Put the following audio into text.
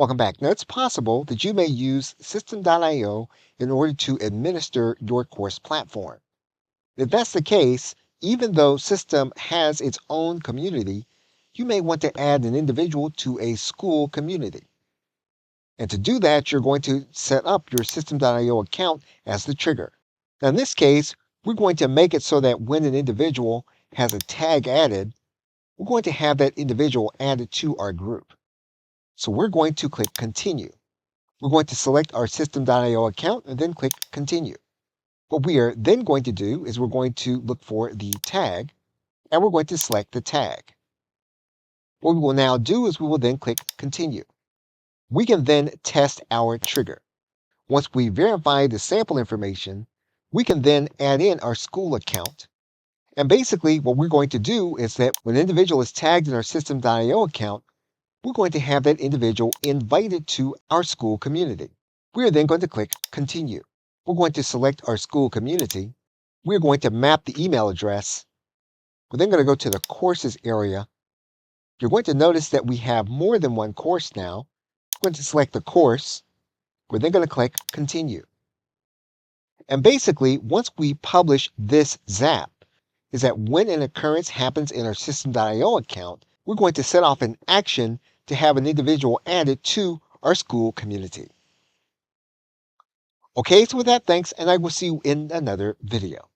Welcome back. Now, it's possible that you may use System.io in order to administer your course platform. If that's the case, even though System has its own community, you may want to add an individual to a school community. And to do that, you're going to set up your System.io account as the trigger. Now, in this case, we're going to make it so that when an individual has a tag added, we're going to have that individual added to our group. So we're going to click Continue. We're going to select our System.io account and then click Continue. What we are then going to do is we're going to look for the tag, and we're going to select the tag. What we will now do is we will then click Continue. We can then test our trigger. Once we verify the sample information, we can then add in our school account. And basically, what we're going to do is that when an individual is tagged in our System.io account, we're going to have that individual invited to our school community. We're then going to click Continue. We're going to select our school community. We're going to map the email address. We're then going to go to the courses area. You're going to notice that we have more than one course now. We're going to select the course. We're then going to click Continue. And basically, once we publish this zap, is that when an occurrence happens in our System.io account, we're going to set off an action to have an individual added to our school community. Okay, so with that, thanks, and I will see you in another video.